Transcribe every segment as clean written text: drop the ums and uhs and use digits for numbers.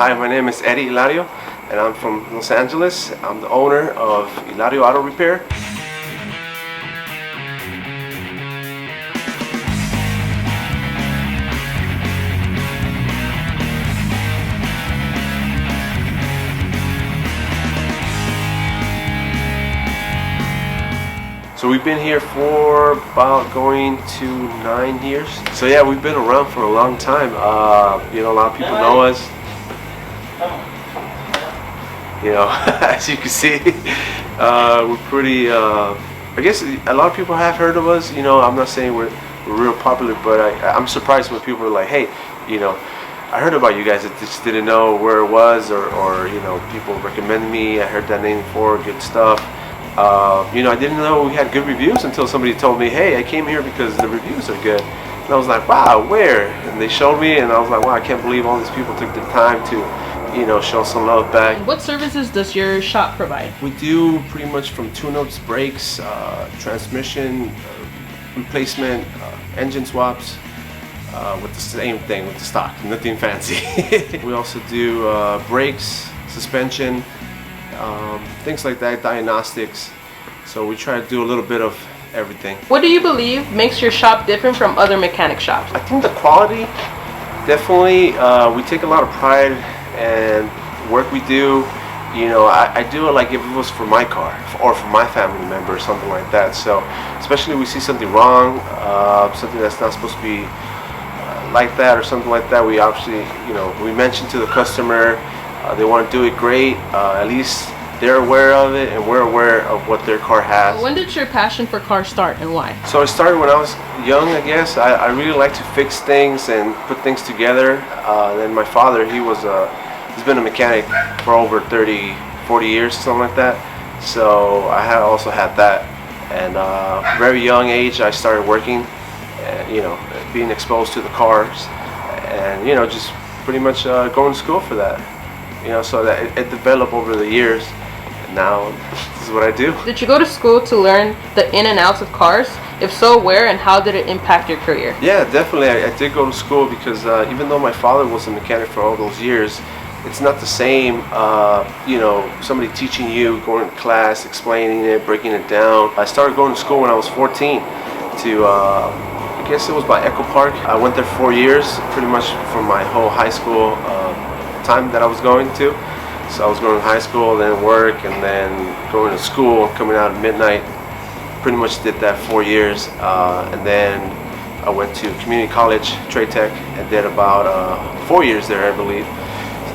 Hi, my name is Hilario, and I'm from Los Angeles. I'm the owner of Hilario Auto Repair. So we've been here for about going to 9 years. So yeah, we've been around for a long time. You know, a lot of people know us. You know, as you can see, we're pretty, I guess a lot of people have heard of us. You know, I'm not saying we're real popular, but I'm surprised when people are like, hey, you know, I heard about you guys. I just didn't know where it was, or you know, people recommended me. I heard that name before, good stuff. You know, I didn't know we had good reviews until somebody told me, hey, I came here because the reviews are good. And I was like, wow, where? And they showed me, and I was like, wow, I can't believe all these people took the time to, you know, show some love back. What services does your shop provide? We do pretty much from tune-ups, brakes, transmission, replacement, engine swaps, with the same thing with the stock, nothing fancy. We also do brakes, suspension, things like that, diagnostics. So we try to do a little bit of everything. What do you believe makes your shop different from other mechanic shops? I think the quality, definitely. We take a lot of pride in work we do. You know, I do it like if it was for my car or for my family member or something like that. So especially we see something wrong, something that's not supposed to be like that or something like that, we obviously, you know, we mention to the customer. They want to do it great. At least they're aware of it, and we're aware of what their car has. When did your passion for cars start, and why? So I started when I was young, I guess. I really like to fix things and put things together. Then my father, he's been a mechanic for over 30, 40 years, something like that. So I also had that. And very young age, I started working, you know, being exposed to the cars, and you know, just pretty much going to school for that. You know, so that it developed over the years, and now this is what I do. Did you go to school to learn the in and outs of cars? If so, where and how did it impact your career? Yeah, definitely. I did go to school because even though my father was a mechanic for all those years, it's not the same, you know, somebody teaching you, going to class, explaining it, breaking it down. I started going to school when I was 14 to, I guess it was by Echo Park. I went there 4 years, pretty much for my whole high school time that I was going to. So I was going to high school, then work, and then going to school, coming out at midnight. Pretty much did that 4 years, and then I went to community college, trade tech, and did about 4 years there, I believe,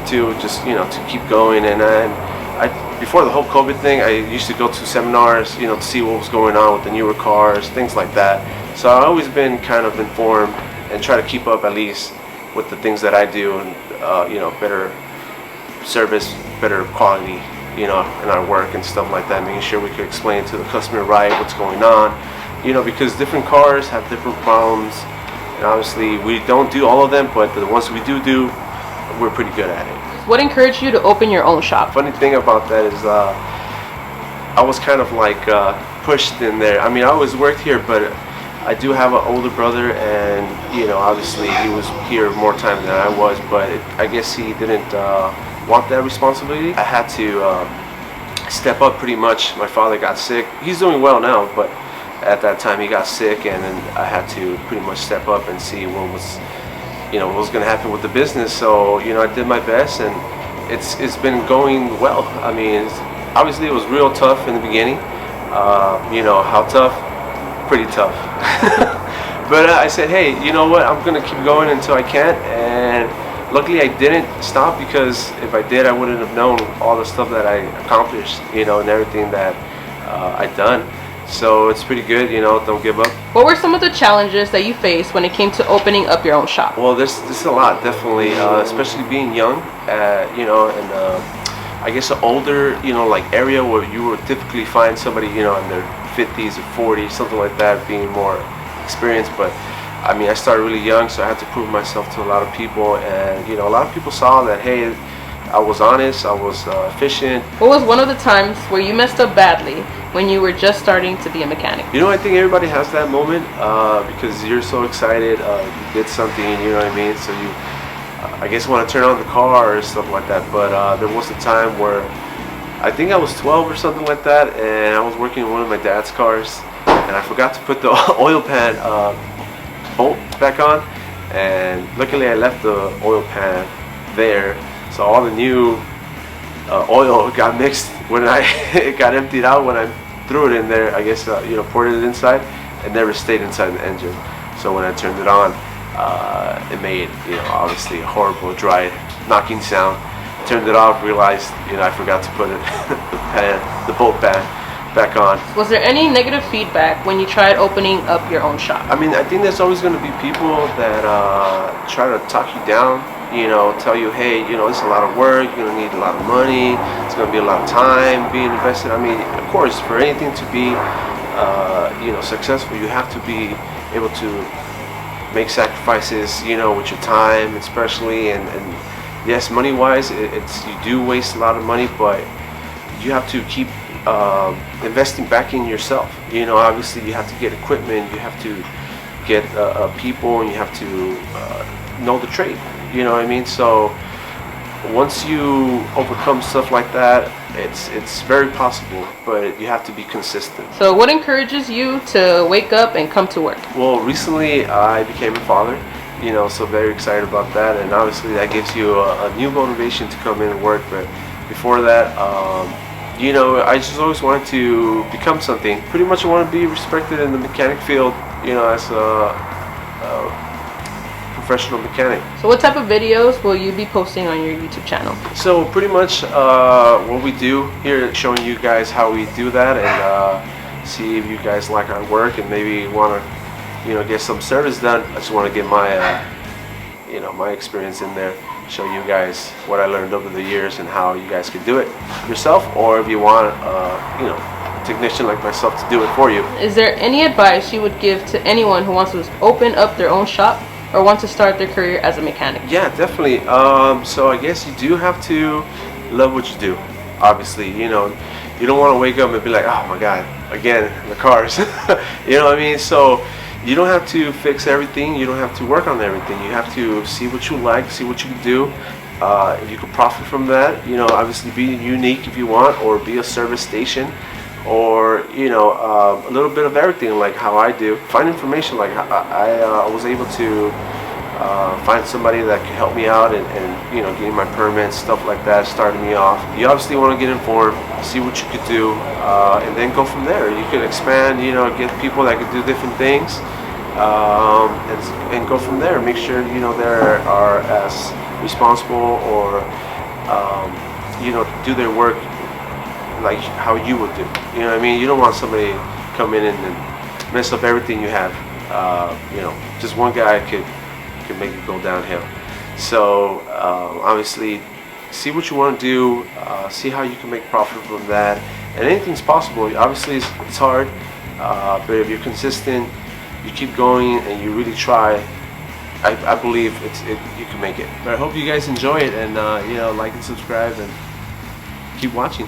to just, you know, to keep going. And I before the whole COVID thing, I used to go to seminars, you know, to see what was going on with the newer cars, things like that. So I've always been kind of informed and try to keep up at least with the things that I do, and you know, better service, better quality, you know, in our work and stuff like that, making sure we could explain to the customer right what's going on, you know, because different cars have different problems, and obviously we don't do all of them, but the ones we do, we're pretty good at it. What encouraged you to open your own shop? Funny thing about that is I was kind of like pushed in there. I mean, I always worked here, but I do have an older brother, and you know, obviously he was here more time than I was, but I guess he didn't want that responsibility. I had to step up pretty much. My father got sick. He's doing well now, but at that time he got sick, and then I had to pretty much step up and see what was, you know, what was going to happen with the business. So you know, I did my best, and it's been going well. I mean, obviously it was real tough in the beginning. You know how tough? Pretty tough. But I said, hey, you know what, I'm gonna keep going until I can, and luckily I didn't stop, because if I did, I wouldn't have known all the stuff that I accomplished, you know, and everything that I'd done. So it's pretty good, you know, don't give up. What were some of the challenges that you faced when it came to opening up your own shop? Well, there's a lot, definitely, especially being young, you know, and I guess an older, you know, like area where you would typically find somebody, you know, in their 50s or 40s, something like that, being more experienced. But I mean, I started really young, so I had to prove myself to a lot of people, and you know, a lot of people saw that, hey, I was honest, I was efficient. What was one of the times where you messed up badly when you were just starting to be a mechanic? You know, I think everybody has that moment because you're so excited, you did something, you know what I mean? So you I guess when I turn on the car or stuff like that. But there was a time where I think I was 12 or something like that, and I was working in one of my dad's cars, and I forgot to put the oil pan bolt back on, and luckily I left the oil pan there, so all the new oil got mixed when it got emptied out when I threw it in there. I guess poured it inside, and never stayed inside the engine. So when I turned it on, it made obviously a horrible dry knocking sound. Turned it off, realized I forgot to put it the bolt pan back on. Was there any negative feedback when you tried opening up your own shop? I mean, I think there's always going to be people that try to talk you down, tell you, hey, it's a lot of work, you're going to need a lot of money, it's going to be a lot of time being invested. I mean, of course, for anything to be successful, you have to be able to make sacrifices, with your time especially, and yes, money-wise, you do waste a lot of money, but you have to keep investing back in yourself. Obviously you have to get equipment, you have to get people, and you have to know the trade. You know what I mean? So once you overcome stuff like that, it's very possible, but you have to be consistent. So what encourages you to wake up and come to work? Well, recently I became a father, so very excited about that, and obviously that gives you a new motivation to come in and work. But before that, I just always wanted to become something. Pretty much I want to be respected in the mechanic field, as a professional mechanic. So what type of videos will you be posting on your YouTube channel? So pretty much what we do here, showing you guys how we do that, and see if you guys like our work and maybe want to get some service done. I just want to get my my experience in there, show you guys what I learned over the years and how you guys could do it yourself, or if you want a technician like myself to do it for you. Is there any advice you would give to anyone who wants to open up their own shop or want to start their career as a mechanic? Yeah, definitely. So I guess you do have to love what you do. Obviously, you don't want to wake up and be like, oh my God, again, the cars. You know what I mean? So you don't have to fix everything. You don't have to work on everything. You have to see what you like, see what you can do. If you can profit from that, obviously be unique if you want, or be a service station, or a little bit of everything, like how I do. Find information, like I was able to find somebody that could help me out and getting my permits, stuff like that, starting me off. You obviously want to get informed, see what you could do, and then go from there. You can expand, get people that could do different things, and go from there. Make sure they are as responsible, or do their work like how you would do. You know what I mean? You don't want somebody come in and mess up everything you have. Just one guy could make it go downhill. So obviously, see what you want to do, see how you can make profit from that, and anything's possible. Obviously it's hard, but if you're consistent, you keep going and you really try, I believe you can make it. But I hope you guys enjoy it, and like and subscribe and keep watching.